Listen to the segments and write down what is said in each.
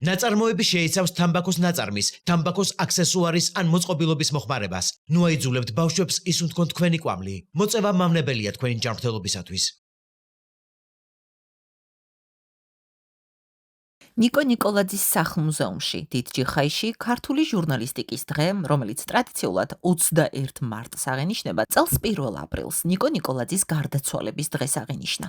ნაწარმოები შეიცავს თამბაქოს ნაწარმის, თამბაქოს აქსესუარის ან მოწყობილობის მოხმარებას. ნუ აიძულებთ ბავშვებს ისუნთქონ თქვენი კვამლი. მოწევა მავნებელია თქვენი ჯანმრთელობისათვის. ნიკო ნიკოლაძის სახლ-მუზეუმში დიდ ჯიხაიში ქართული ჟურნალისტიკის დღე, რომელიც ტრადიციულად 21 მარტს აღენიშნება, წელს 1 აპრილს ნიკო ნიკოლაძის გარდაცვალების დღეს აღენიშნა.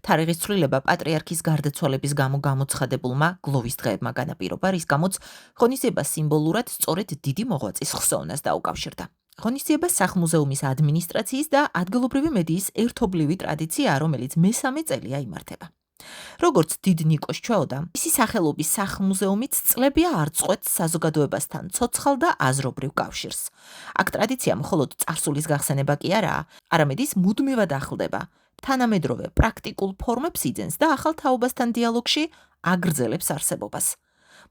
თარიღის ცვლილება პატრიარქის გარდაცვალების გამო გამოცხადებულმა გლოვის დღეებმა განაპირობა, რის გამოც ღონისძიება სიმბოლურად სწორედ დიდი მოღვაწის ხსოვნას დაუკავშირდა. ღონისძიება სახლ-მუზეუმის ადმინისტრაციის და ადგილობრივი მედიის ერთობლივი ტრადიციაა, რომელიც მესამე წელია იმართება. როგორც დიდ ნიკოს ჩვეოდა, მისი სახელობის სახლ-მუზეუმიც წლებია არ წყვეტს საზოგადოებასთან ცოცხალ და აზრობრივ კავშირს. აქ ტრადიცია მხოლოდ წარსულის გახსენება კი არაა, არამედ ის მუდმივად ახლდება, თანამედროვე პრაქტიკულ ფორმებს იძენს და ახალ თაობასთან დიალოგში აგრძელებს არსებობას.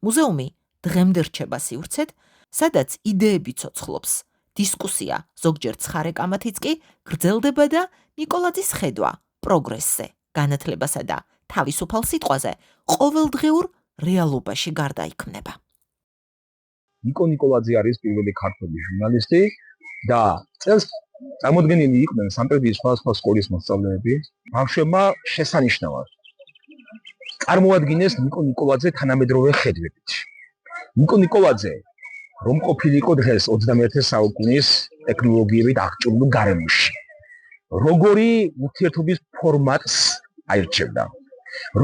მუზეუმი დღემდე რჩება სივრცედ, სადაც იდეები ცოცხლობს, დისკუსია, ზოგჯერ ცხარე კამათიც კი გრძელდება და ნიკოლაძის ხედვა პროგრესზე, განათლებასა და თავისუფალ სიტყვაზე ყოველდღიურ რეალობაში გარდაიქმნება. ნიკო ნიკოლაძე არის პირველი ქართველი ჟურნალისტი და წელს წარმოდგენილი იყვნენ სამტრედიის სხვადასხვა სკოლის მოსწავლეები. ბავშვებმა შესანიშნავად წარმოადგინეს ნიკო ნიკოლაძე თანამედროვე ხედვებით. ნიკო ნიკოლაძე რომ ყოფილიყო დღეს 21 საუკუნის ტექნოლოგიებით აღჭურვილ გარემოში. როგორი ურთიერთობის ფორმატს აირჩევდა.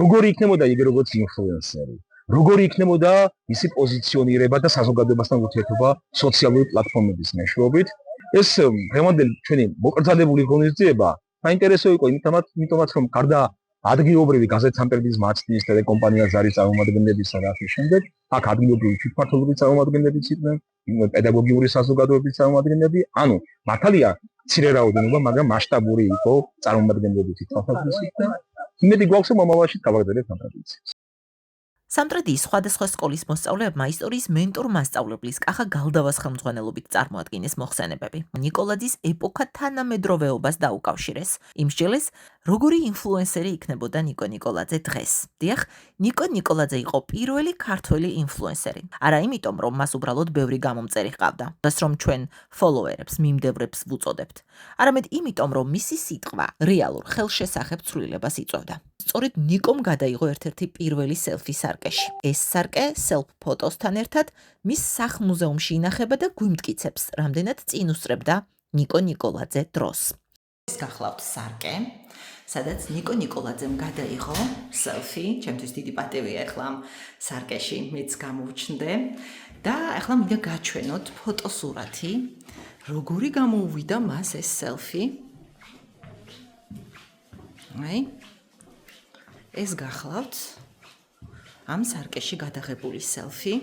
როგორი იქნებოდა იგი როგორც ინფლუენსერი, როგორი იქნებოდა მისი პოზიციონირება და საზოგადოებასთან ურთიერთობა სოციალური პლატფორმების მეშვეობით. ეს დღევანდელი ჩვენი მოკრძალებული ღონისძიება საინტერესო იყო იმიტომაც რომ გარდა ადგილობრივი გაზეთ სამტრედიის მაცდიის ტელეკომპანია ზარის წარმომადგენლებისა და ამის შემდეგ აქ ადგილობრივი თვითმმართველობის წარმომადგენლებიც იყვნენ, პედაგოგიური საზოგადოების წარმომადგენლები, ანუ მართალია მცირე რაოდენობა, მაგრამ მასშტაბური იყო წარმომადგენლობითი თვალსაზრისით და იმედი გვაქვს რომ მომავალში გავაგრძელებთ ამ ტრადიციას. სამტრედიის სხვადასხვა სკოლის მოსწავლეებმა ისტორიის მენტორ-მასწავლებლის კახა გალდავას ხელმძღვანელობით წარმოადგენეს მოხსენებები. ნიკოლაძის ეპოქა თანამედროვეობას დაუკავშირეს. იმსჯელეს, როგორი ინფლუენსერი იქნებოდა ნიკო ნიკოლაძე დღეს. დიახ, ნიკო ნიკოლაძე იყო პირველი ქართველი ინფლუენსერი. არა იმიტომ, რომ მას უბრალოდ ბევრი გამომწერი ჰყავდა, რაც რომ ჩვენ ფოლოვერებს, მიმდევრებს ვუწოდებთ. არამედ იმიტომ, რომ მისი სიტყვა რეალურ ხელშესახებ ცვლილებას იწვევდა. სწორედ ნიკომ გადაიღო ერთ-ერთი პირველი სელფი სარკეში. ეს სარკე სელფ ფოტოსთან ერთად მის სახლ-მუზეუმში ინახება და გვიმტკიცებს, რამდენად წინ უსწრებდა ნიკო ნიკოლაძე დროს. ეს გახლავთ სარკე, სადაც ნიკო ნიკოლაძემ გადაიღო სელფი, ჩემთვის დიდი პატივია ახლა ამ სარკეში მეც გამოვჩნდე და ახლა მინდა გაჩვენოთ ფოტოსურათი, როგორი გამოუვიდა მას ეს სელფი. აი ეს გახლავთ ამ სარკეში გადაღებული სელფი.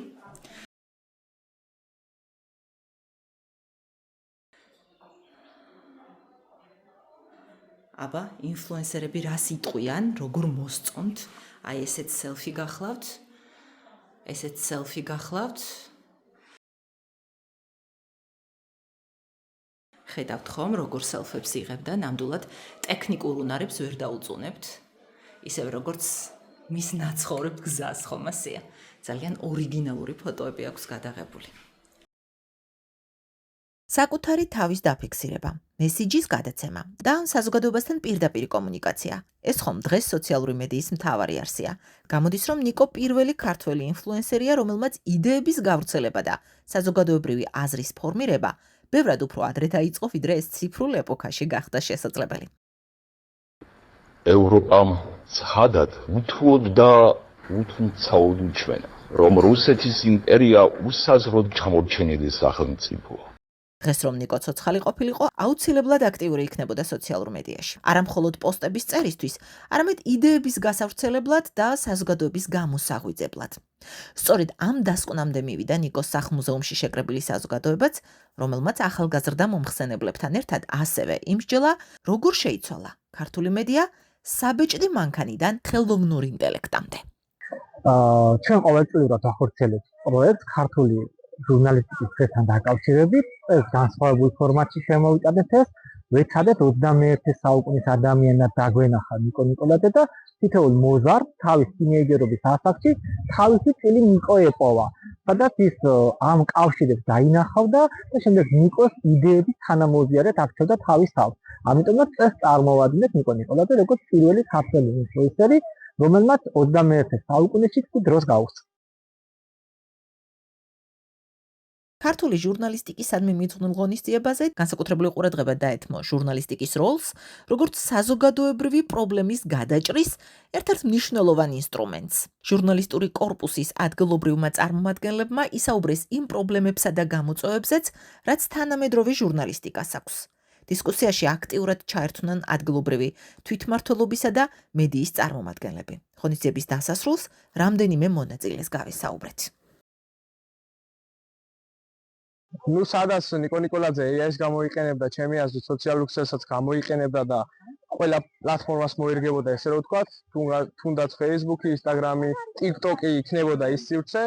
აბა, ინფლუენსერები რას იტყვიან, როგორ მოსწონთ? აი ესეთ სელფი გახლავთ. ესეთ სელფი გახლავთ. ხედავთ ხომ, როგორ სელფებს იღებდა, ნამდვილად ტექნიკურ უნარებს ვერ დაუწუნებთ. ისევ როგორც მის ნაცხოვრებ გზას ხომ ასეა. ძალიან ორიგინალური ფოტოები აქვს გადაღებული. საკუთარი თავის დაფიქსირება, მესიჯის გადაცემა და საზოგადოებასთან პირდაპირ კომუნიკაცია. ეს ხომ დღეს სოციალური მედიის მთავარი არსია. გამოდის, რომ ნიკო პირველი ქართველი ინფლუენსერია, რომელმაც იდეების გავრცელება და საზოგადოებრივი აზრის ფორმირება ბევრად უფრო ადრე დაიწყო, ვიდრე ეს ციფრულ ეპოქაში გახდა შესაძლებელი. ევროპამ ცხადად უთუოდ და უთმცაოდ უჩვენა, რომ რუსეთის იმპერია უსაზღროდ ჩამორჩენილი სახელმწიფოა. დღეს რომ ნიკო ცოცხალი ყოფილიყო, აუცილებლად აქტიური იქნებოდა სოციალურ მედიაში. არა მხოლოდ პოსტების წერისთვის, არამედ იდეების გასავრცელებლად და საზოგადოების გამოსაღვიძებლად. სწორედ ამ დასკვნამდე მივიდა ნიკოს სახლ-მუზეუმში შეკრებილი საზოგადოებაც, რომელმაც ახალგაზრდა მომხსენებლებთან ერთად ასევე იმსჯელა, როგორ შეიცვალა ქართული მედია საბეჭდი მანქანიდან ხელოვნურ ინტელექტამდე. ჩვენ ყოველწლიურად ახორციელებთ პროექტს ქართული ჟურნალისტიკის დღესთან დაკავშირებით, ეს განსხვავებულ ფორმატში შემოვიტანეთ ეს ვეცადეთ 21 საუკუნის ადამიანად დაგვენახა ნიკო ნიკოლაძე და თითოეულ მოზარდ თავის თინეიჯერობის ასაკში თავისი წილი ნიკო ეპოვა. სადაც ის ამ კავშირებს დაინახავდა და შემდეგ ნიკოს იდეების თანამოაზრად აქცევდა თავის თავს. ამიტომაც წეს წარმოვადგინეთ ნიკო ნიკოლაძე როგორც პირველი ქართველი ინფლუენსერი, რომელმაც 21 საუკუნეში დროს გაუწია. ქართული ჟურნალისტიკისადმი მიძღვნილ ღონისძიებაზე განსაკუთრებული ყურადღება დაეთმო ჟურნალისტიკის როლს, როგორც საზოგადოებრივი პრობლემის გადაჭრის ერთ-ერთ მნიშვნელოვან ინსტრუმენტს. ჟურნალისტური კორპუსის ადგილობრივმა წარმომადგენლებმა ისაუბრეს იმ პრობლემებსა და გამოწვევებზეც, რაც თანამედროვე ჟურნალისტიკას აქვს. დისკუსიაში აქტიურად ჩაერთვნენ ადგილობრივი თვითმმართველობისა და მედიის წარმომადგენლები. ღონისძიების დასასრულს რამდენიმე მონაწილეს გავისაუბრეთ. ნუ სადაც ნიკო ნიკოლაძე AI-ს გამოიყენებდა, ჩემი აზრით სოციალურ ქსელსაც გამოიყენებდა და ყველა პლატფორმას მოერგებოდა, ესე რომ ვთქვათ, თუნდაც Facebook, Instagram, TikTok-ი იქნებოდა ის სივრცე,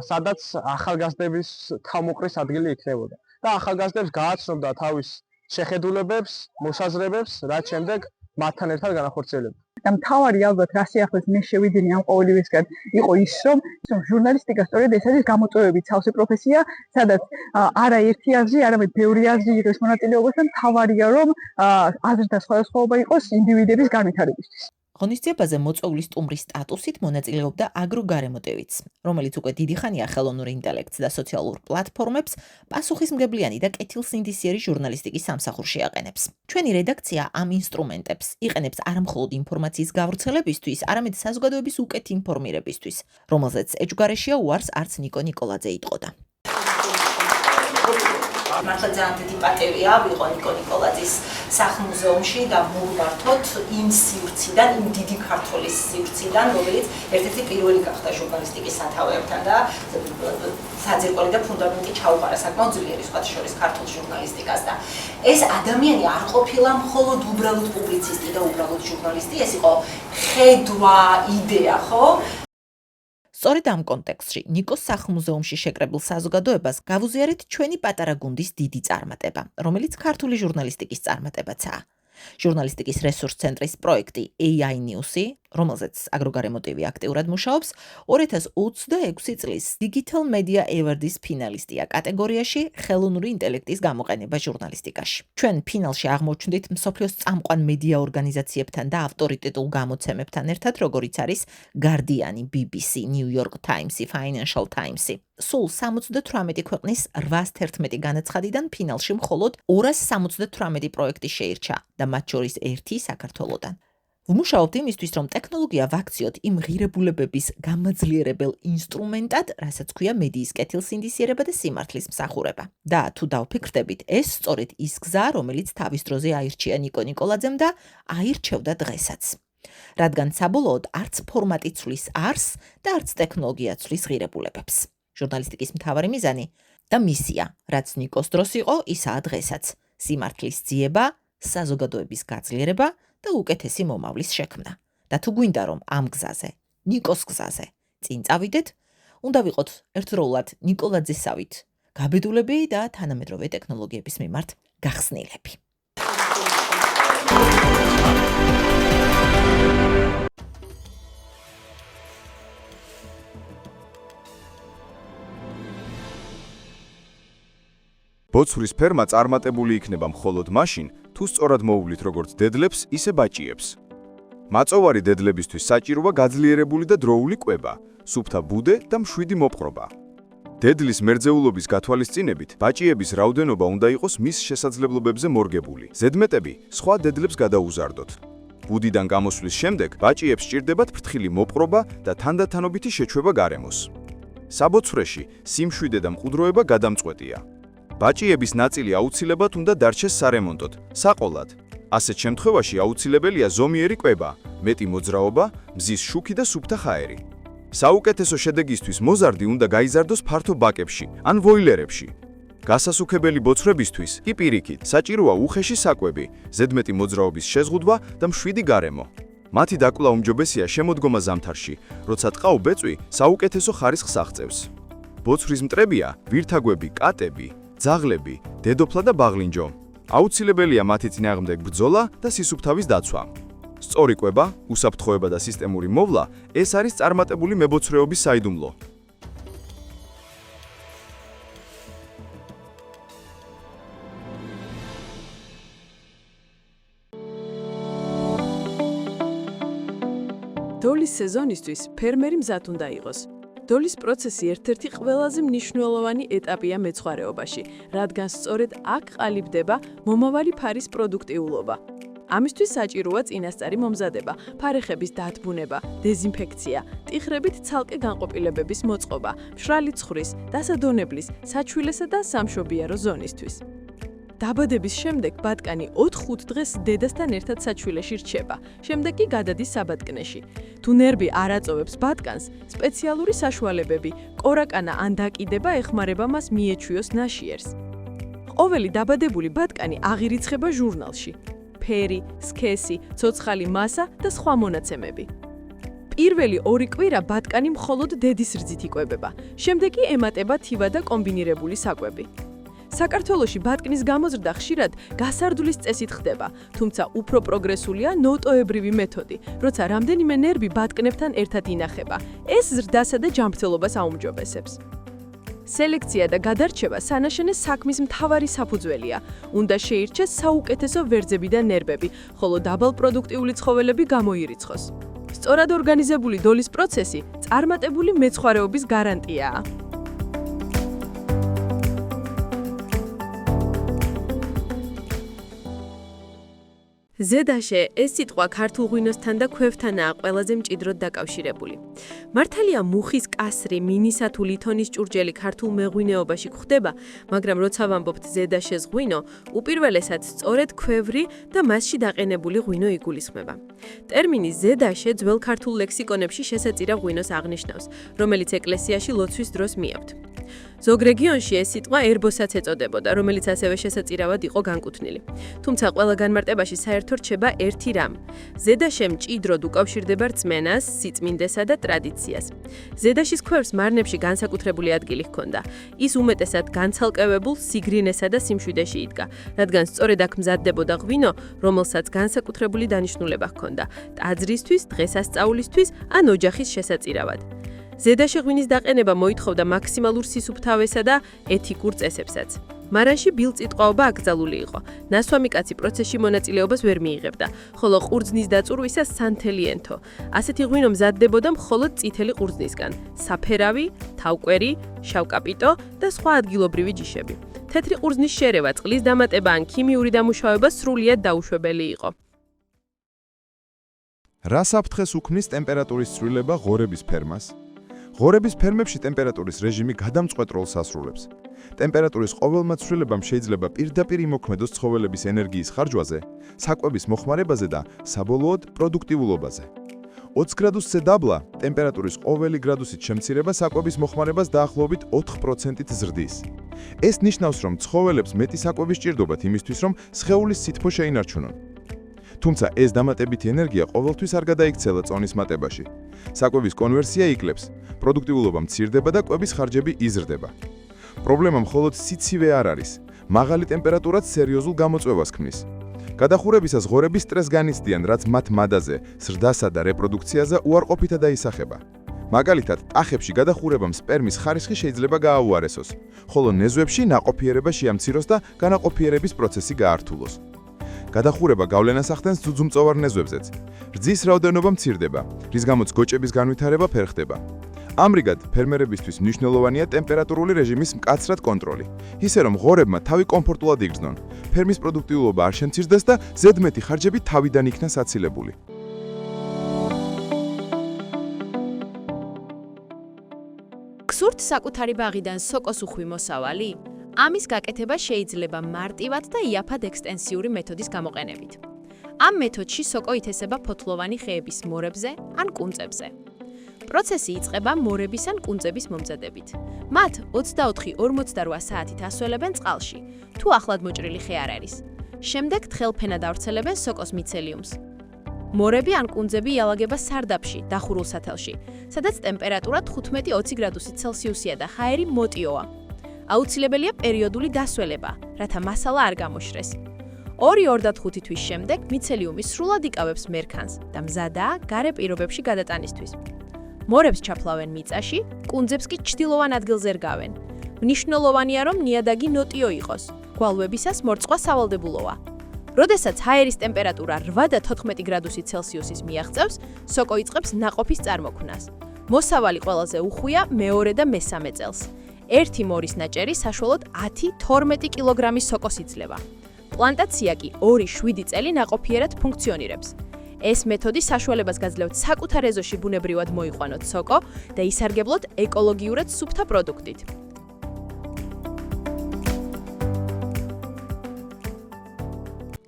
სადაც ახალგაზრდების თავმოყრის ადგილი იქნებოდა. და ახალგაზრდებს გააცნობდა თავის შეხედულებებს, მოსაზრებებს, რაც შემდეგ მათთან ერთად განახორციელებდა. და მთავარი ალბათ რა სიახლეს მე შევიძინე ამ ყოველივისგან იყო ის რომ ჟურნალისტიკა სწორედ ეს არის გამოწვევებით სავსე პროფესია, სადაც არა ერთი აზრი, არამედ ბევრი აზრი იღებს მონაწილეობას და მთავარია რომ აზრთა სხვადასხვაობა იყოს ინდივიდების განვითარებისთვის. ღონისძიებაზე მოწვეული სტუმრის სტატუსით მონაწილეობდა აგროგარემოტევიც, რომელიც უკვე დიდი ხანია ხელოვნურ ინტელექტს და სოციალურ პლატფორმებს პასუხისმგებლიანი და კეთილსინდისიერი ჟურნალისტიკის სამსახურში აყენებს. ჩვენი რედაქცია ამ ინსტრუმენტებს იყენებს არამხოლოდ ინფორმაციის გავრცელებისთვის, არამედ საზოგადოების უკეთ ინფორმირებისთვის, რომელზეც ეჯგარეშია უარს არც ნიკო ნიკოლაძე იტყოდა. მართლა ძალიან დიდი პატივია ვიყო ნიკო ნიკოლაძის სახლ-მუზეუმში და მოვმართოთ იმ სივრციდან, იმ დიდი ქართლის სივრციდან, რომელიც ერთ-ერთი პირველი გახდა ჟურნალისტიკის სათავეებთან და საძირკველი და ფუნდამენტი ჩაუყარა საკმაოდ ძლიერი სხვათა შორის ქართულ ჟურნალისტიკას და ეს ადამიანი არ ყოფილა მხოლოდ უბრალოდ პუბლიცისტი და უბრალოდ ჟურნალისტი, ეს იყო ხედვა, იდეა, ხო? სწორედ ამ კონტექსტში ნიკოს სახლ-მუზეუმში შეკრებილ საზოგადოებას გავუზიარეთ ჩვენი პატარა გუნდის დიდი წარმატება, რომელიც ქართული ჟურნალისტიკის წარმატებაცაა. ჟურნალისტიკის რესურს ცენტრის პროექტი AI News-ი, რომელზეც აგროგარემოტივი აქტიურად მუშაობს, 2026 წლის Digital Media Award-ის ფინალისტია კატეგორიაში ხელოვნური ინტელექტის გამოყენება ჟურნალისტიკაში. ჩვენ ფინალში აღმოჩნდით მსოფლიოს წამყვან მედია ორგანიზაციებთან და ავტორიტეტულ გამოცემებთან ერთად, როგორიც არის Guardian, BBC, New York Times, Financial Times. სულ 78 ქვეყნის 811 განაცხადიდან ფინალში მხოლოდ 278 პროექტი შეირჩა და მათ შორის ერთი საქართველოდან. ვმუშაობთ იმისთვის, რომ ტექნოლოგია ვაქციოთ იმ ღირებულებების გამაძლიერებელ ინსტრუმენტად, რასაც ქვია მედიის კეთილსინდისიერება და სიმართლის მსახურება. და თუ დავფიქრდებით, ეს სწორედ ის გზა, რომელიც თავის დროზე აირჩია ნიკო ნიკოლაძემ და აირჩევდა დღესაც. რადგან საბოლოოდ არც ფორმატი ცვლის არსს და არც ტექნოლოგია ცვლის ღირებულებებს. ჟურნალისტიკის მთავარი მიზანი და მისია, რაც ნიკოს დროს იყო, ისაა დღესაც. სიმართლის ძიება, საზოგადოების გაძლიერება და უკეთესი მომავლის შექმნა. და თუ გვინდა რომ ამ გზაზე, ნიკოს გზაზე წინ წავიდეთ, უნდა ვიყოთ ერთდროულად ნიკოლაძესავით გაბედულები და თანამედროვე ტექნოლოგიების მიმართ გახსნილები. ბოცვრის ფერმა წარმატებული იქნება მხოლოდ მაშინ, თუ სწორად მოუვლით როგორც დედლებს, ისე ბაჭიებს. მაწოვარი დედლებისთვის საჭიროა გაძლიერებული და დროული კვება, სუფთა ბუდე და მშვიდი მოპყრობა. დედლის მერძეულობის გათვალისწინებით, ბაჭიების რაოდენობა უნდა იყოს მის შესაძლებლობებზე მორგებული. ზედმეტები სხვა დედლებს გადაუზარდოთ. ბუდიდან გამოსვლის შემდეგ, ბაჭიებს სჭირდებათ ფრთხილი მოპყრობა და თანდათანობითი შეჩვევა გარემოს. საბოცვრეში სიმშვიდე და მყუდროება გადამწყვეტია. ბაჭიების ნაწილი აუცილებლად უნდა დარჩეს სარემონტოდ, საყოლად. ასეთ შემთხვევაში აუცილებელია ზომიერი კვება, მეტი მოძრაობა, მზის შუქი და სუფთა ჰაერი. საუკეთესო შედეგისთვის მოზარდი უნდა გაიზარდოს ფართო ბაკებში ან ვოილერებში. გასასუქებელი ბოცვრებისთვის კი პირიქით, საჭიროა უხეში საკვები, ზედმეტი მოძრაობის შეზღუდვა და მშვიდი გარემო. მათი დაკლა უმჯობესია შემოდგომა ზამთარში, როცა ტყაო ბეწვი საუკეთესო ხარისხს აღწევს. ბოცვრის მტრებია ვირთაგვები, კატები, ძაღლები, დედოფლა და ბაღლინჯო. აუცილებელია მათი წინააღმდეგ ბრძოლა და სისუფთავის დაცვა. სწორი კვება, უსაფრთხოება და სისტემური მოვლა ეს არის წარმატებული მებოცრეობის საიდუმლო. დოლის სეზონისთვის ფერმერი მზად უნდა იყოს. დოლის პროცესი ერთ-ერთი ყველაზე მნიშვნელოვანი ეტაპია მეცხვარეობაში, რადგან სწორედ აქ ყალიბდება მომავალი ფარის პროდუქტიულობა. ამისთვის საჭიროა წინასწარი მომზადება, ფარეხების დათბუნება, დეზინფექცია, ტიხრებით ცალკე განყოფილებების მოწყობა, მშრალი ცხვრის, დასადონებლის, საჩვილესა და სამშობიარო ზონისთვის. დაბადების შემდეგ ბატკანი 4-5 დღეს დედასთან ერთად საჩვილეში რჩება, შემდეგ კი გადადის საბატკნეში. თუ ნერვი არ აწოვებს ბატკანს, სპეციალური საშუალებები, კორაკანა ან დაკიდება ეხმარება მას მიეჩვიოს ნაშიერს. ყოველი დაბადებული ბატკანი აღირიცხება ჟურნალში. ფერი, სქესი, ცოცხალი მასა და სხვა მონაცემები. პირველი 2 კვირა ბატკანი მხოლოდ დედის რძით იკვებება, შემდეგ კი ემატება თივა და კომბინირებული საკვები. საქართველოში ბატკნის გამოზრდა ხშირად გასარდვლის წესით ხდება, თუმცა უფრო პროგრესულია ნოტოებრივი მეთოდი, როცა რამდენიმე ნერვი ბატკნებთან ერთად ინახება. ეს ზრდასა და ჯანმრთელობას აუმჯობესებს. სელექცია და გადარჩევა სანაშენე საქმის მთავარი საფუძველია. უნდა შეირჩეს საუკეთესო ვერძები და ნერვები, ხოლო დაბალ პროდუქტიული ცხოველები გამოირიცხოს. სწორად ორგანიზებული დოლის პროცესი წარმატებული მეცხვარეობის გარანტიაა. ზედაშე ეს სიტყვა ქართულ ღვინოსთან და ქვევთანაა ყველაზე მჭიდროდ დაკავშირებული. მართალია მუხის კასრი, მინისა თუ ლითონის ჭურჭელი ქართულ მეღვინეობაში გვხვდება, მაგრამ როცა ვამბობთ ზედაშეს ღვინო, უპირველესად სწორედ ქვევრი და მასში დაყენებული ღვინო იგულისხმება. ტერმინი ზედაშე ძველ ქართულ ლექსიკონებში შესაწირა ღვინოს აღნიშნავს, რომელიც ეკლესიაში ლოცვის დროს მიაქვთ. ზოგ რეგიონში ეს სიტყვა ერბოსაც ეწოდებოდა, რომელიც ასევე შესაწირავად იყო განკუთვნილი. თუმცა ყველა განმარტებაში საერთო რჩება ერთი რამ. ზედაშე მჭიდროდ უკავშირდება რწმენას, სიწმინდესა და ტრადიციას. ზედაშის ქვევს მარნებში განსაკუთრებული ადგილი ჰქონდა. ის უმეტესად განცალკევებულ სიგრინესა და სიმშვიდეში იდგა, რადგან სწორედ აქ მზადდებოდა ღვინო, რომელსაც განსაკუთრებული დანიშნულება ჰქონდა ტაძრისთვის, დღესასწაულისთვის ან ოჯახის შესაწირავად. ზედაშე ღვინის დაყენება მოითხოვდა მაქსიმალურ სისუფთავესა და ეთიკურ წესებსაც. მარანში ბილწიტყვაობა აკრძალული იყო. ნასვამი კაცი პროცესში მონაწილეობას ვერ მიიღებდა, ხოლო ყურძნის დაწურვისას სანთელი ენთო. ასეთი ღვინო მზადდებოდა მხოლოდ წითელი ყურძნისგან: საფერავი, თავკვერი, შავკაპიტო და სხვა ადგილობრივი ჯიშები. თეთრი ყურძნის შერევა, წყლის დამატება ან ქიმიური დამუშავება სრულიად დაუშვებელი იყო. რა საფრთხეს უქმნის ტემპერატურის ცვლილება ღორების ფერმას? ღორების ფერმებში ტემპერატურის რეჟიმი გადამწყვეტ როლს ასრულებს. ტემპერატურის ყოველმა ცვლილებამ შეიძლება პირდაპირ იმოქმედოს ცხოველების ენერგიის ხარჯვაზე, საკვების მოხმარებაზე და საბოლოოდ პროდუქტიულობაზე. 20 გრადუსზე დაბლა ტემპერატურის ყოველი გრადუსით შემცირება საკვების მოხმარებას დაახლოებით 4%-ით ზრდის. ეს ნიშნავს, რომ ცხოველებს მეტი საკვები სჭირდებათ იმისთვის, რომ სხეულის სითბო შეინარჩუნონ. თუმცა ეს დამატებითი ენერგია ყოველთვის არ გადაიქცელა წონის მატებაში. საკვების კონვერსია იკლებს, პროდუქტიულობა მცირდება და კვების ხარჯები იზრდება. პრობლემა მხოლოდ სიცივე არ არის, მაღალი ტემპერატურაც სერიოზულ გამოწვევას ქმნის. გადახურებისას ღორები სტრესს განიცდიან, რაც მათ მადაზე, ზრდასა და რეპროდუქციაზე უარყოფითად აისახება. მაგალითად, ტახებში გადახურებამ სპერმის ხარისხი შეიძლება გააუარესოს, ხოლო ნეზვებში ნაყოფიერება შეამციროს და განაყოფიერების პროცესი გაართულოს. გადახურება გავლენას ახდენს ძუძუმწოვარ ნეзвებზეც. რძის რაოდენობა მცირდება, რის გამოც გოჭების განვითარება ფერხდება. ამრიგად, ფერმერებისთვის მნიშვნელოვანია ტემპერატურული რეჟიმის მკაცრად კონტროლი, ისე რომ ღორებმა თავი კომფორტულად იგრძნონ, ფერმის პროდუქტიულობა არ შემცირდეს და ზედმეტი ხარჯები თავიდან იქნას აცილებული. გსურთ საკუთარი ბაღიდან სოკოს უხვი მოსავალი? ამის გაკეთება შეიძლება მარტივად და იაფად ექსტენსიური მეთოდის გამოყენებით. ამ მეთოდში სოკო ითესება ფოთლოვანი ხეების მორებზე ან კუნწებზე. პროცესი იწყება მორების ან კუნწების მომზადებით. მათ 24-48 საათით ასველებენ წყალში, თუ ახლად მოჭრილი ხე არ არის. შემდეგ თხელფენად ავრცელებენ სოკოს მიცელიუმს. მორები ან კუნწები იალაგება სარდაფში, დახურულ სათელში, სადაც ტემპერატურა 15-20 გრადუსი ცელსიუსია და ჰაერი მოტიოა. აუცილებელია პერიოდული დასველება, რათა მასალა არ გამოშრეს. 2-25 თვის შემდეგ მიცელიუმი სრულად იკავებს მერქანს და მზადაა გარე პირობებში გადატანისთვის. მორებს ჩაფლავენ მიწაში, კუნძებს კი ჩრდილოვან ადგილზე რგავენ. მნიშვნელოვანია, რომ ნიადაგი ნოტიო იყოს. გვალვებისას მორწყვა სავალდებულოა. როდესაც ჰაერის ტემპერატურა 8 და 14 გრადუსი ცელსიუსის მიაღწევს, სოკო იწყებს ნაყოფის წარმოქმნას. მოსავალი ყველაზე უხვია მეორე და მესამე წელს. ერთი მორის ნაჭერი საშუალოდ 10-12 კილოგრამის სოკოს იძლევა. პლანტაცია კი 2-7 წელი ნაყოფიერად ფუნქციონირებს. ეს მეთოდი საშუალებას გაძლევთ საკუთარ ეზოში ბუნებრივად მოიყვანოთ სოკო და ისარგებლოთ ეკოლოგიურად სუფთა პროდუქტით.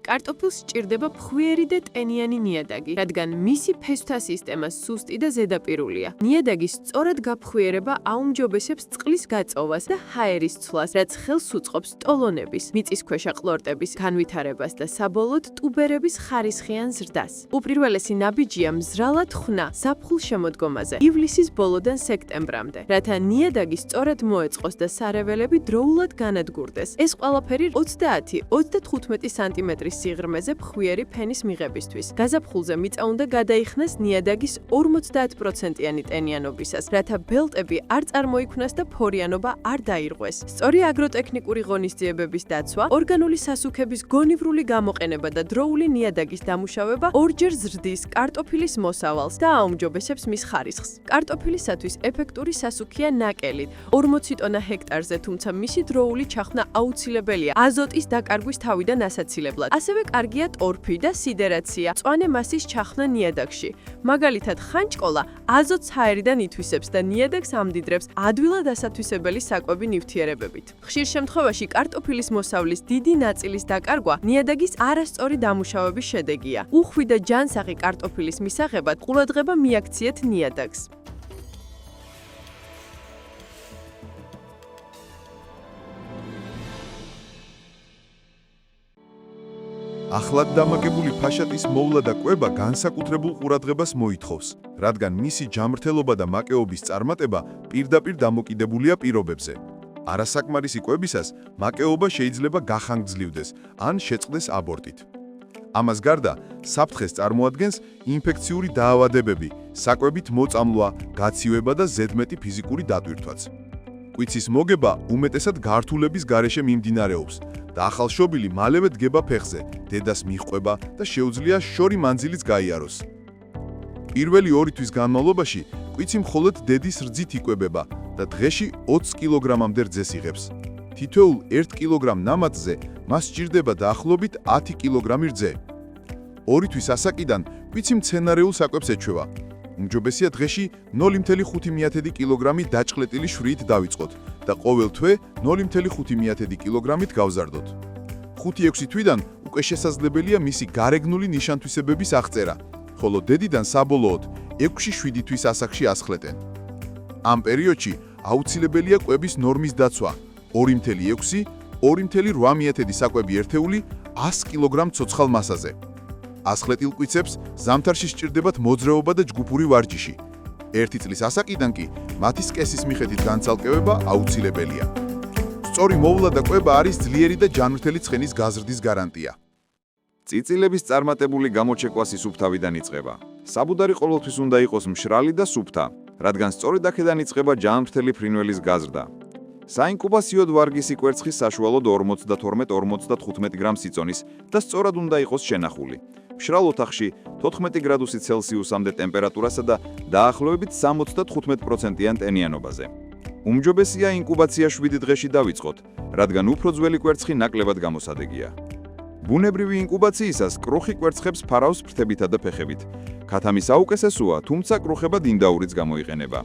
კარტოფილს სჭირდება ფხვიერი და ტენიანი ნიადაგი, რადგან მისი ფესვთა სისტემა სუსტი და ზედაპირულია. ნიადაგის სწორად გაფხვიერება აუმჯობესებს წყლის გაწოვას და ჰაერის ცვლას, რაც ხელს უწყობს ტოლონების, მიწისქვეშა ყლორტების განვითარებას და საბოლოოდ ტუბერების ხარისხიან ზრდას. უპირველესი ნაბიჯია მზრალად ხნა ზაფხულ-შემოდგომაზე, ივლისის ბოლოდან სექტემბრამდე, რათა ნიადაგი სწორად მოეწყოს და სარეველები დროულად განადგურდეს. ეს ყველაფერი 30-35 სანტიმეტრის სიღრმეზე ფხვიერი ფენის მიღებისთვის. გაზაფხულზე მიწა უნდა გადაიხსნას ნიადაგის 50%-იანი ტენიანობისას, რათა ბელტები არ წარმოიქმნას და ფორიანობა არ დაირღვეს. სწორი აგროტექნიკური ღონისძიებების დაცვა, ორგანული სასუქების გონივრული გამოყენება და დროული ნიადაგის დამუშავება ორჯერ ზრდის კარტოფილის მოსავალს და აუმჯობესებს მის ხარისხს. კარტოფილისათვის ეფექტური სასუქია ნაკელი 40 ტონა ჰექტარზე, თუმცა მისი დროული ჩახსნა აუცილებელია აზოტის დაკარგვის თავიდან ასაცილებლად. ასევე კარგია ტორფი და სიდერაცია, მწვანე მასის ჩახსნა ნიადაგში. მაგალითად, ხანჭკოლა აზოტს ჰაერიდან ითვისებს და ნიადაგს ამდიდრებს ადვილად ასათვისებელი საკვები ნივთიერებებით. ხშირ შემთხვევაში კარტოფილის მოსავლის დიდი ნაწილის დაკარგვა ნიადაგის არასწორი დამუშავების შედეგია. უხვი და ჯანსაღი კარტოფილის მისაღებად ყურადღება მიაქციეთ ნიადაგს. ახლად დამაგებული ფაშატის მოვლა და კვება განსაკუთრებულ ყურადღებას მოითხოვს, რადგან მისი ჯამრთელობა და მაკეობის წარმატება პირდაპირ დამოკიდებულია პირობებზე. არასაკმარისი კვებისას მაკეობა შეიძლება გახანგრძლივდეს ან შეწყდეს აბორტით. ამას გარდა, საფრთხეს წარმოადგენს ინფექციური დაავადებები, საკვებით მოწამლვა, გაცივება და ზედმეტი ფიზიკური დატვირთვაც. კვიცის მოგება უმეტესად გართულების გარეშე მიმდინარეობს და ახალშობილი მალევე დგება ფეხზე, დედას მიჰყვება და შეუძლია შორი მანძილიც გაიაროს. პირველი 2 თვის განმავლობაში კვიცი მხოლოდ დედის რძით იკვებება და დღეში 20 კილოგრამამდე რძეს იღებს. თითოეულ 1 კილოგრამ ნამატზე მას სჭირდება დაახლოებით 10 კილოგრამი რძე. 2 თვის ასაკიდან კვიცი მცენარეულ საკვებს ეჩვევა. უმჯობესია დღეში 0,5 კილოგრამი დაჭყლეტილი შვრიით დავიწყოთ და ყოველ თვე 0,5 კილოგრამით გავზარდოთ. 5-6 თვიდან უკვე შესაძლებელია მისი გარეგნული ნიშანთვისებების აღწერა, ხოლო დედიდან საბოლოოდ 6-7 თვის ასაკში ასხლეტენ. ამ პერიოდში აუცილებელია კვების ნორმის დაცვა 2,6-2,8 საკვები ერთეული 100 კილოგრამ ცოცხალ მასაზე. ასხლეტილ კვიცებს ზამთარში სჭირდებათ მოძრაობა და ჯგუფური ვარჯიში. 1 წლის ასაკიდან კი მათი სკესის მიხედვით განცალკევება აუცილებელია. სწორი მოვლა და კვება არის ძლიერი და ჯანმრთელი ცხენის გაზრდის გარანტია. წიწილების წარმატებული გამოჩეკვასი სუფთავიდან იწყება. საბუდარი ყოველთვის უნდა იყოს მშრალი და სუფთა, რადგან სწორედ აქედან იწყება ჯანმრთელი ფრინველის გაზრდა. საინკუბაციოდ ვარგისი კვერცხის საშუალოდ 42-55 გრამს იწონის და სწორად უნდა იყოს შენახული. მშრალ ოთახში 14 გრადუსი ცელსიუსამდე ტემპერატურასა და დაახლოებით 75%-იან ტენიანობაზე. უმჯობესია ინკუბაცია 7 დღეში დავიწყოთ, რადგან უფრო ძველი კვერცხი ნაკლებად გამოსადეგია. ბუნებრივი ინკუბაციისას კრუხი კვერცხებს ფარავს ფრთებითა და ფეხებით. ქათამის საუკეთესოა, თუმცა კრუხება დინდაურიც გამოიყენება.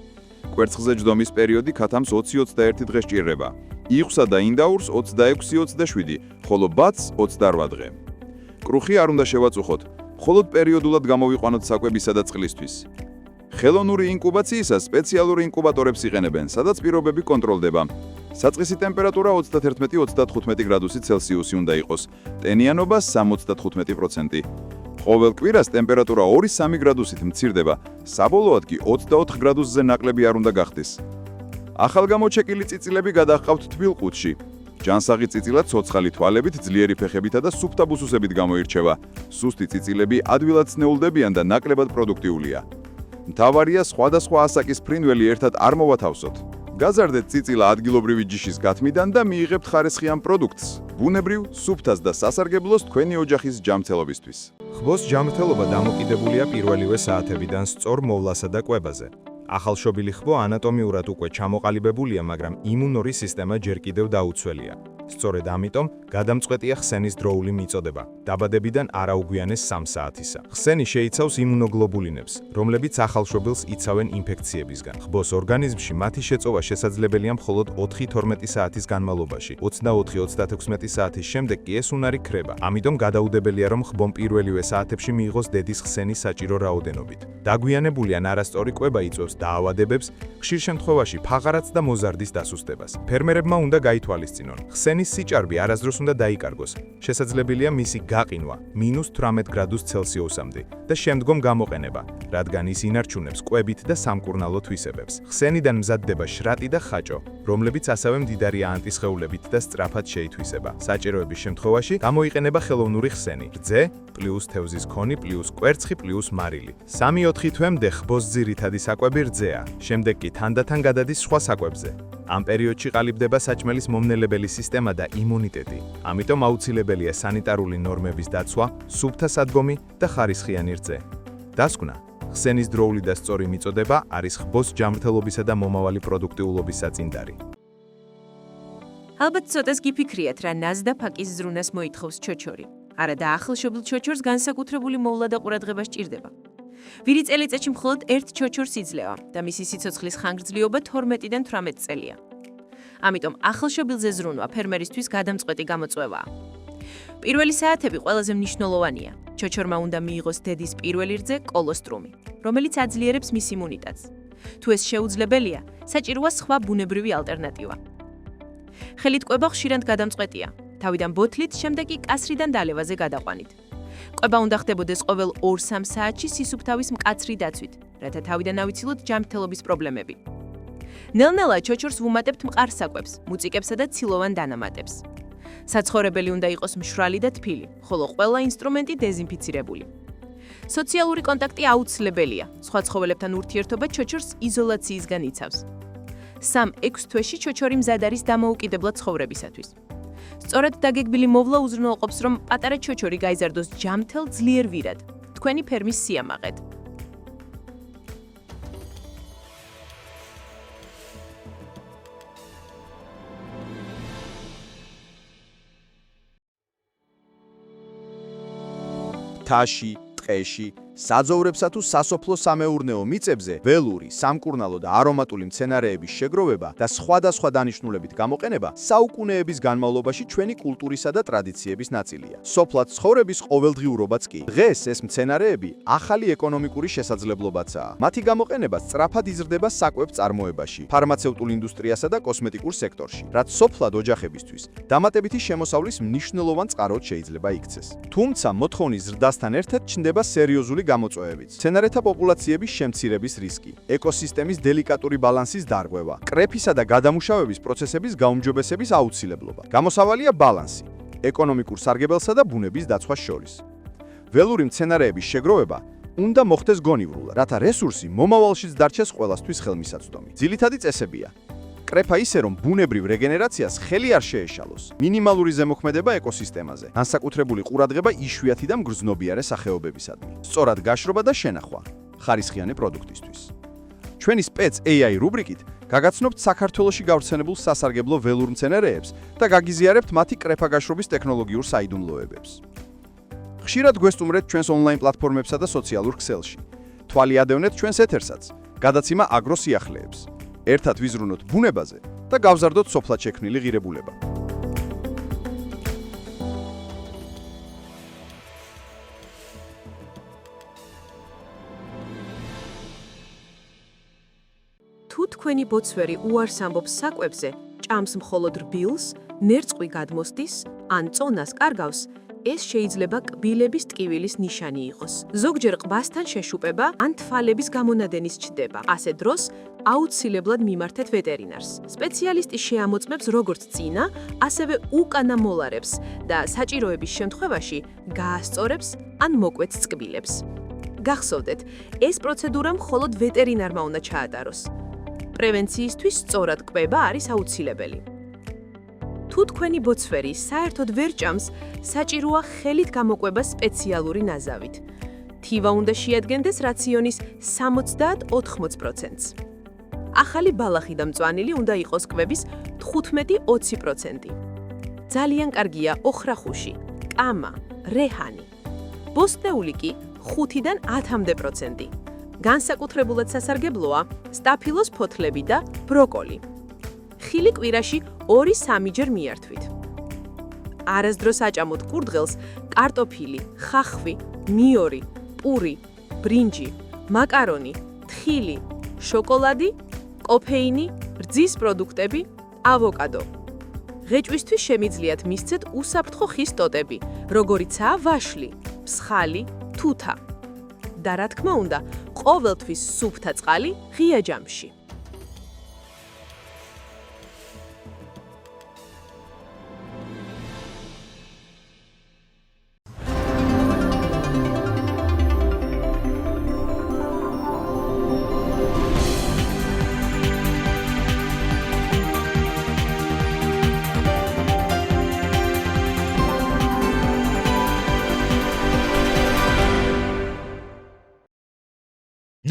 კვერცხზე ჯდომის პერიოდი ქათამს 20-21 დღე სჭირდება. იხვსა და ინდაურს 26-27, ხოლო ბათს 28 დღე. კრუხი არ უნდა შევაწუხოთ, მხოლოდ პერიოდულად გამოვიყვანოთ საკვებისა და წყლისთვის. ხელოვნური ინკუბაციისას სპეციალური ინკუბატორებს იყენებენ, სადაც პირობები კონტროლდება. საწყისი ტემპერატურა 31-35 გრადუსი ცელსიუსი უნდა იყოს, ტენიანობა 75%. ყოველ კვირას ტემპერატურა 2-3 გრადუსით მცირდება, საბოლოოდ კი 24 გრადუსზე ნაკლები არ უნდა გახდეს. ახალგამოჩეკილი წიწილები გადაჰყავთ თბილ ყუთში. ჯანსაღი წიწილა ცოცხალი თვალებით, ძლიერი ფეხებითა და სუფთა ბუსუსებით გამოირჩევა. სუსტი წიწილები ადვილად სნეულდებიან და ნაკლებად პროდუქტიულია. მთავარია სხვადასხვა ასაკის ფრინველი ერთად არ მოვათავსოთ. გაზარდეთ წიწილა ადგილობრივი ჯიშის გათმიდან და მიიღებთ ხარისხიან პროდუქტს. ბუნებრივ, სუფთას და სასარგებლოს თქვენი ოჯახის ჯანმრთელობისთვის. ხბოს ჯანმრთელობა დამოკიდებულია პირველივე საათებიდან სწორ მოვლასა და კვებაზე. ახალშობილი ხბო ანატომიურად უკვე ჩამოყალიბებულია, მაგრამ იმუნური სისტემა ჯერ კიდევ დაუცველია. სწორედ ამიტომ გადამწყვეტია ხსენის დროული მიწოდება, დაბადებიდან არაუგვიანეს 3 საათისა. ხსენი შეიცავს იმუნოგლობულინებს, რომლებიც ახალშობილს იცავენ ინფექციებისგან. ხბოს ორგანიზმში მათი შეწოვა შესაძლებელია მხოლოდ 4-12 საათის განმავლობაში. 24-36 საათის შემდეგ კი ეს უნარი ქრება. ამიტომ გადაუდებელია, რომ ხბომ პირველივე საათებში მიიღოს დედის ხსენი საჭირო რაოდენობით. დაგვიანებული ან არასწორი კვება იწვევს დაავადებებს, ხშირ შემთხვევაში ფაღარაც და მოზარდის დასუსტებას. ფერმერებმა უნდა გაითვალისწინონ, ხსენის სიჭარბი არასდროს უნდა დაიკარგოს. შესაძლებელია მისი გაყინვა -18 გრადუს ცელსიუსამდე და შემდგომ გამოყენება, რადგან ის ინარჩუნებს კვებით და სამკურნალო თვისებებს. ხსენიდან მზადდება შრატი და ხაჭო, რომლებიც ასევე მდიდარია ანტისხეულებით და სწრაფად შეითვისება. საჭიროების შემთხვევაში გამოიყენება ხელოვნური ხსენი, რძე + თევზის ქონი + კვერცხი + მარილი. 3-4 თვემდე ხბოს ძირითადი საკვები რძეა, შემდეგ კი თანდათან გადადის სხვა საკვებზე. ამ პერიოდში ყალიბდება საჭმელის მომნელებელი სისტემა და იმუნიტეტი. ამიტომ აუცილებელია სანიტარული ნორმების დაცვა, სუფთა სადგომი და ხარისხიანი რძე. დასკვნა: ხსენის დროული და სწორი მიწოდება არის ხბოს ჯანმრთელობისა და მომავალი პროდუქტიულობის საწინდარი. ალბათ ცოტას გიფიქრიათ, რა ნაზ და ფაკის ზრუნას მოითხოვს ჩოჩორი. არა და ახალშობილ ჩოჩორს განსაკუთრებული მოვლა და ყურადღება სჭირდება. ვირი წელიწადში მხოლოდ ერთ ჩოჩორს იძლევა და მისი სიცოცხლის ხანგრძლივობა 12-დან 18 წელია. ამიტომ ახალშობილზე ზრუნვა ფერმერისთვის გადამწყვეტი გამოწვევაა. პირველი საათები ყველაზე მნიშვნელოვანია. ჩოჩორმა უნდა მიიღოს დედის პირველი რძე კოლოსტრუმი, რომელიც აძლიერებს მის იმუნიტეტს. თუ ეს შეუძლებელია, საჭიროა სხვა ბუნებრივი ალტერნატივა. ხელით კვება ხშირად გადამწყვეტია. თავიდან ბოთლით, შემდეგ კი კასრიდან დალევაზე გადაყვანით. კვება უნდა ხდებოდეს ყოველ 2-3 საათში სისუფთავის მკაცრი დაცვით, რათა თავიდან ავიცილოთ ჯანმრთელობის პრობლემები. ნელ-ნელა ჩოჩორს ვუმატებთ მყარ საკვებს, მუწიკებსა და ცილოვან დანამატებს. საცხოვრებელი უნდა იყოს მშრალი და თბილი, ხოლო ყველა ინსტრუმენტი დეზინფიცირებული. სოციალური კონტაქტი აუცილებელია. სხვა ცხოველებთან ურთიერთობა ჩოჩორს იზოლაციისგან იცავს. 3-6 თვეში ჩოჩორი მზად არის დამოუკიდებლად ცხოვრებისათვის. სწორად დაგეგმილი მოვლა უზრუნველყოფს, რომ პატარა ჩოჩორი გაიზარდოს ჯანმრთელ ძლიერ ვირად, თქვენი ფერმის სიამაყედ. თაში, ტყეში, საძოვრებსა თუ სასოფლო სამეურნეო მიწებზე ველური, სამკურნალო და არომატული მცენარეების შეგროვება და სხვადასხვა დანიშნულებით გამოყენება საუკუნეების განმავლობაში ჩვენი კულტურისა და ტრადიციების ნაწილია. სოფლად ცხოვრების ყოველდღიურობაც კი. დღეს ეს მცენარეები ახალი ეკონომიკური შესაძლებლობაცაა. მათი გამოყენება სწრაფად იზრდება საკვებ წარმოებაში, ფარმაცევტულ ინდუსტრიასა და კოსმეტიკურ სექტორში, რაც სოფლად ოჯახებისთვის დამატებითი შემოსავლის მნიშვნელოვან წყაროდ შეიძლება იქცეს. თუმცა მოთხოვნის ზრდასთან ერთად ჩნდება სერიოზული გამოწვევებით. მცენარეთა პოპულაციების შემცირების რისკი, ეკოსისტემის დელიკატური ბალანსის დარღვევა, კრეფისა და გადამუშავების პროცესების გაუმჯობესების აუცილებლობა. გამოსავალია ბალანსი ეკონომიკურ სარგებელსა და ბუნების დაცვას შორის. ველური მცენარეების შეგროვება უნდა მოხდეს გონივრულად, რათა რესურსი მომავალშიც დარჩეს ყველასთვის ხელმისაწვდომი. ძირითადი წესებია: კრეფა ისე, რომ ბუნებრივ რეგენერაციას ხელი არ შეეშალოს. მინიმალური ზემოქმედება ეკოსისტემაზე. განსაკუთრებული ყურადღება იშვიათი და მგრძნობიარე სახეობებისადმი. სწორად გაშრობა და შენახვა ხარისხიანი პროდუქტისთვის. ჩვენი სპეც AI რუბრიკით გაგაცნობთ საქართველოში გავრცელებულ სასარგებლო ველურ მცენარეებს და გაგიზიარებთ მათი კრეფა გაშრობის ტექნოლოგიურ საიდუმლოებებს. ხშირად გვესტუმრეთ ჩვენს ონლაინ პლატფორმებსა და სოციალურ ქსელში. თვალი ადევნეთ ჩვენს ეთერსაც, გადაცემა აგროსიახლეებს. ერთად ვიზრუნოთ ბუნებაზე და გავზარდოთ სოფლად შექმნილი ღირებულება. თუ თქვენი ბოცვერი უარს ამბობს საკვებზე, ჭამს მხოლოდ რბილს, ნერწყვი გადმოსდის, ან წონას კარგავს, ეს შეიძლება კბილების ტკივილის ნიშანი იყოს. ზოგჯერ ყბასთან შეშუპება ან თვალების გამონადენის ჩდება. ასე დროს აუცილებლად მიმართეთ ვეტერინარს. სპეციალისტი შეამოწმებს როგორც წინა, ასევე უკანა მოლარებს და საჭიროების შემთხვევაში გაასწორებს ან მოკვეთს კბილებს. გახსოვდეთ, ეს პროცედურა მხოლოდ ვეტერინარმა უნდა ჩაატაროს. პრევენციისთვის სწორად კვება არის აუცილებელი. თუ თქვენი ბოცვერი საერთოდ ვერ ჭამს, საჭიროა ხელით გამოკვება სპეციალური ნაზავით. თივა უნდა შეადგენდეს რაციონის 70-80%-ს. ახალი ბალახი და მწვანილი უნდა იყოს კვების 15-20%. ძალიან კარგია ოხრახუში, კამა, რეჰანი. ბოსტნეული კი 5-დან 10%. განსაკუთრებულად სასარგებლოა სტაფილოს ფოთლები და ბროკოლი. ხილი კვირაში 2-3 ჯერ მიართვით. არასდროს აჭამოთ კურდღელს კარტოფილი, ხახვი, მიორი, პური, ბრინჯი, მაკარონი, თხილი, შოკოლადი, კოფეინი, რძის პროდუქტები, ავოკადო. ღეჭვისთვის შემიძლიათ მისცეთ უსაფრთხო ხის ტოტები, როგორიცაა ვაშლი, ფსხალი, თუთა. და რა თქმა უნდა, ყოველთვის სუფთა წყალი ღია ჯამში.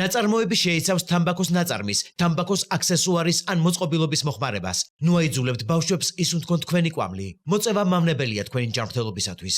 ნაწარმოები შეიცავს თამბაქოს ნაწარმის, თამბაქოს აქსესუარის ან მოწყობილობის მოხმარებას. ნუ აიძულებთ ბავშვებს ისუნთქონ თქვენი კვამლი. მოწევა მავნებელია თქვენი ჯანმრთელობისათვის.